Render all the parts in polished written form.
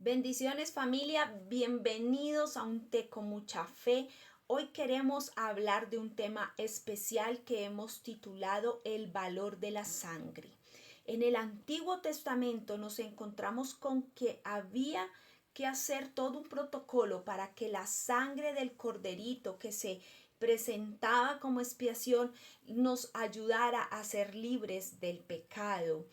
Bendiciones familia, bienvenidos a un té con mucha fe. Hoy queremos hablar de un tema especial que hemos titulado el valor de la sangre. En el Antiguo Testamento nos encontramos con que había que hacer todo un protocolo para que la sangre del corderito que se presentaba como expiación nos ayudara a ser libres del pecado.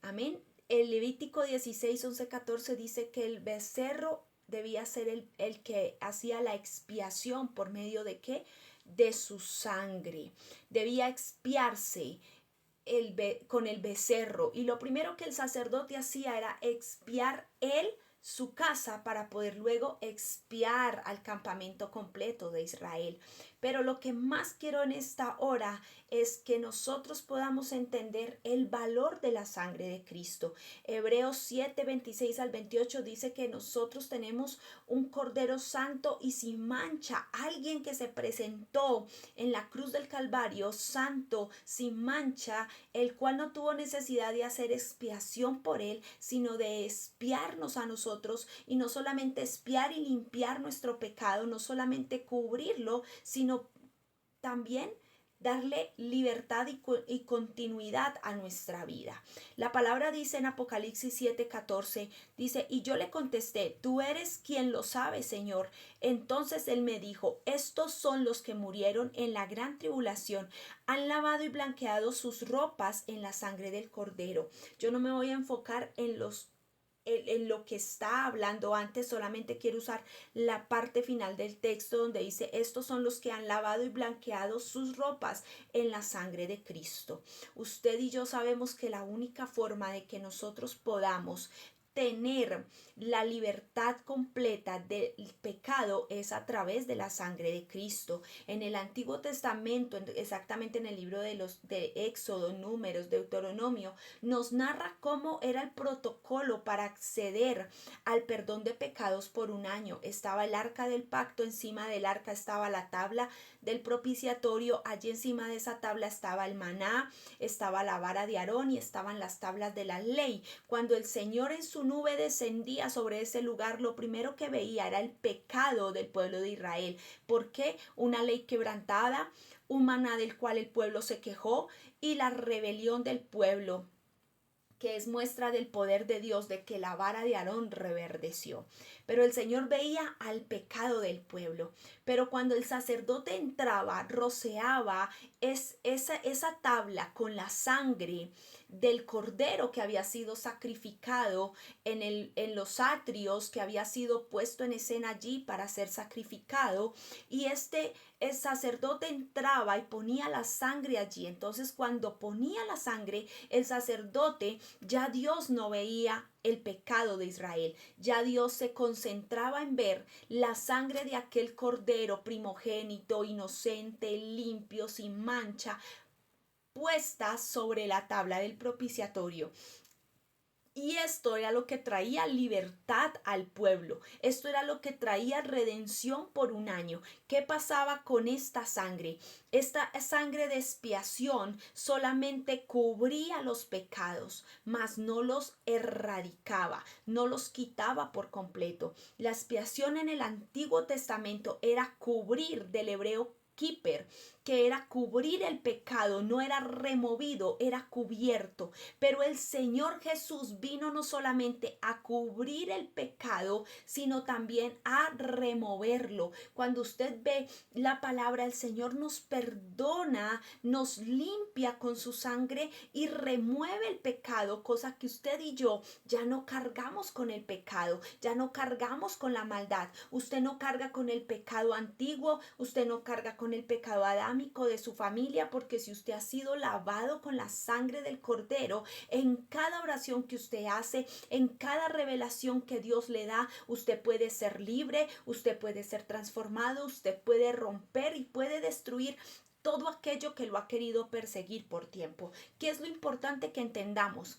Amén. El Levítico 16, 11, 14 dice que el becerro debía ser el que hacía la expiación. ¿Por medio de qué? De su sangre. Debía expiarse con el becerro. Y lo primero que el sacerdote hacía era expiar él su casa para poder luego expiar al campamento completo de Israel. Pero lo que más quiero en esta hora es que nosotros podamos entender el valor de la sangre de Cristo. Hebreos 7, 26 al 28 dice que nosotros tenemos un Cordero Santo y sin mancha, alguien que se presentó en la cruz del Calvario, santo, sin mancha, el cual no tuvo necesidad de hacer expiación por él, sino de expiarnos a nosotros, y no solamente expiar y limpiar nuestro pecado, no solamente cubrirlo, sino también darle libertad y continuidad a nuestra vida. La palabra dice en Apocalipsis 7:14, dice, y yo le contesté, tú eres quien lo sabe, Señor. Entonces él me dijo, estos son los que murieron en la gran tribulación, han lavado y blanqueado sus ropas en la sangre del Cordero. Yo no me voy a enfocar en lo que está hablando antes, solamente quiero usar la parte final del texto donde dice, estos son los que han lavado y blanqueado sus ropas en la sangre de Cristo. Usted y yo sabemos que la única forma de que nosotros podamos tener la libertad completa del pecado es a través de la sangre de Cristo. En el Antiguo Testamento, exactamente en el libro de Éxodo, Números, Deuteronomio, nos narra cómo era el protocolo para acceder al perdón de pecados por un año. Estaba el arca del pacto, encima del arca estaba la tabla del propiciatorio, allí encima de esa tabla estaba el maná, estaba la vara de Aarón y estaban las tablas de la ley. Cuando el Señor en su nube descendía sobre ese lugar, lo primero que veía era el pecado del pueblo de Israel. ¿Por qué? Una ley quebrantada, un maná del cual el pueblo se quejó y la rebelión del pueblo, que es muestra del poder de Dios, de que la vara de Aarón reverdeció. Pero el Señor veía al pecado del pueblo. Pero cuando el sacerdote entraba, rociaba esa tabla con la sangre del cordero que había sido sacrificado en los atrios, que había sido puesto en escena allí para ser sacrificado, y el sacerdote entraba y ponía la sangre allí. Entonces cuando ponía la sangre, el sacerdote, ya Dios no veía el pecado de Israel, ya Dios se concentraba en ver la sangre de aquel cordero primogénito, inocente, limpio, sin mancha, puesta sobre la tabla del propiciatorio. Y esto era lo que traía libertad al pueblo. Esto era lo que traía redención por un año. ¿Qué pasaba con esta sangre? Esta sangre de expiación solamente cubría los pecados, mas no los erradicaba, no los quitaba por completo. La expiación en el Antiguo Testamento era cubrir, del hebreo kiper, que era cubrir el pecado, no era removido, era cubierto. Pero el Señor Jesús vino no solamente a cubrir el pecado, sino también a removerlo. Cuando usted ve la palabra, el Señor nos perdona, nos limpia con su sangre y remueve el pecado, cosa que usted y yo ya no cargamos con el pecado, ya no cargamos con la maldad. Usted no carga con el pecado antiguo, usted no carga con el pecado adámico de su familia, porque si usted ha sido lavado con la sangre del Cordero, en cada oración que usted hace, en cada revelación que Dios le da, usted puede ser libre, usted puede ser transformado, usted puede romper y puede destruir todo aquello que lo ha querido perseguir por tiempo. ¿Qué es lo importante que entendamos?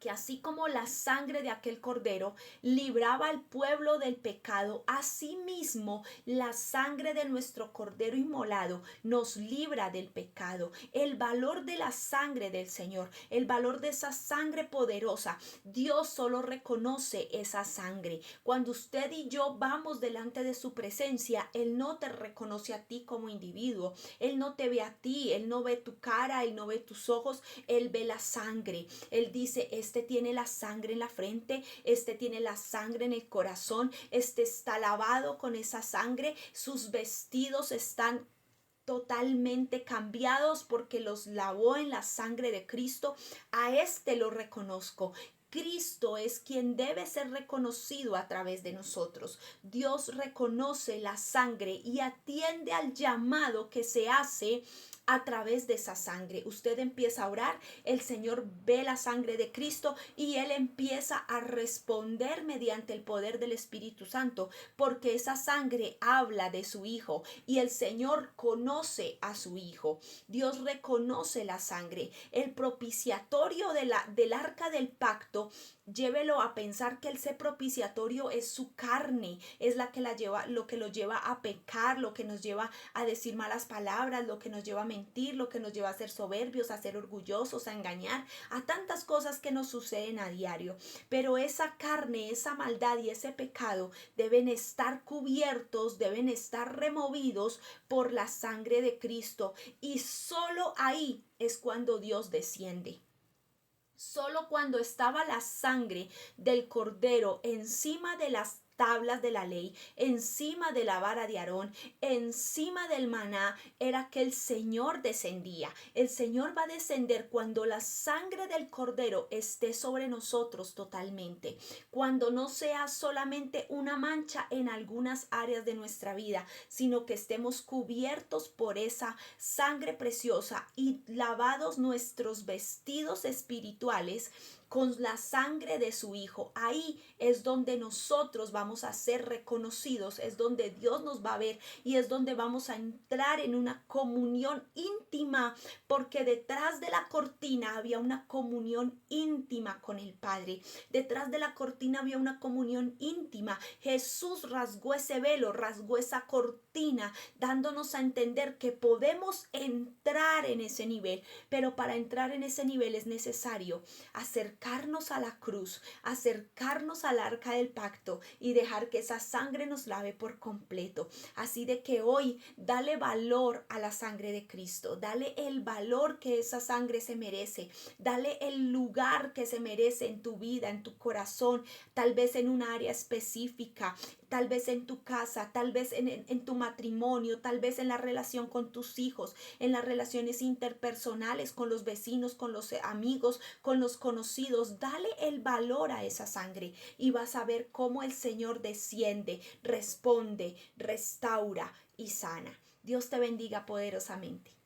que así como la sangre de aquel cordero libraba al pueblo del pecado, asimismo la sangre de nuestro cordero inmolado nos libra del pecado. El valor de la sangre del Señor, el valor de esa sangre poderosa, Dios solo reconoce esa sangre. Cuando usted y yo vamos delante de su presencia, Él no te reconoce a ti como individuo, Él no te ve a ti, Él no ve tu cara, Él no ve tus ojos, Él ve la sangre. Él dice, este tiene la sangre en la frente, este tiene la sangre en el corazón, este está lavado con esa sangre, sus vestidos están totalmente cambiados porque los lavó en la sangre de Cristo. A este lo reconozco. Cristo es quien debe ser reconocido a través de nosotros. Dios reconoce la sangre y atiende al llamado que se hace a través de esa sangre. Usted empieza a orar, el Señor ve la sangre de Cristo y Él empieza a responder mediante el poder del Espíritu Santo, porque esa sangre habla de su Hijo y el Señor conoce a su Hijo. Dios reconoce la sangre. El propiciatorio del arca del pacto, llévelo a pensar que ese propiciatorio es su carne, es la que la lleva, lo que lo lleva a pecar, lo que nos lleva a decir malas palabras, lo que nos lleva a mentir, lo que nos lleva a ser soberbios, a ser orgullosos, a engañar, a tantas cosas que nos suceden a diario. Pero esa carne, esa maldad y ese pecado deben estar cubiertos, deben estar removidos por la sangre de Cristo, y solo ahí es cuando Dios desciende. Solo cuando estaba la sangre del cordero encima de las tablas de la ley, encima de la vara de Aarón, encima del maná, era que el Señor descendía. El Señor va a descender cuando la sangre del cordero esté sobre nosotros totalmente, cuando no sea solamente una mancha en algunas áreas de nuestra vida, sino que estemos cubiertos por esa sangre preciosa y lavados nuestros vestidos espirituales con la sangre de su Hijo. Ahí es donde nosotros vamos a ser reconocidos, es donde Dios nos va a ver y es donde vamos a entrar en una comunión íntima, porque detrás de la cortina había una comunión íntima con el Padre. Detrás de la cortina había una comunión íntima. Jesús rasgó ese velo, rasgó esa cortina, dándonos a entender que podemos entrar en ese nivel, pero para entrar en ese nivel es necesario acercarnos a la cruz, acercarnos al arca del pacto y dejar que esa sangre nos lave por completo. Así de que hoy dale valor a la sangre de Cristo, dale el valor que esa sangre se merece, dale el lugar que se merece en tu vida, en tu corazón, tal vez en un área específica, tal vez en tu casa, tal vez en tu matrimonio, tal vez en la relación con tus hijos, en las relaciones interpersonales, con los vecinos, con los amigos, con los conocidos. Dale el valor a esa sangre y vas a ver cómo el Señor desciende, responde, restaura y sana. Dios te bendiga poderosamente.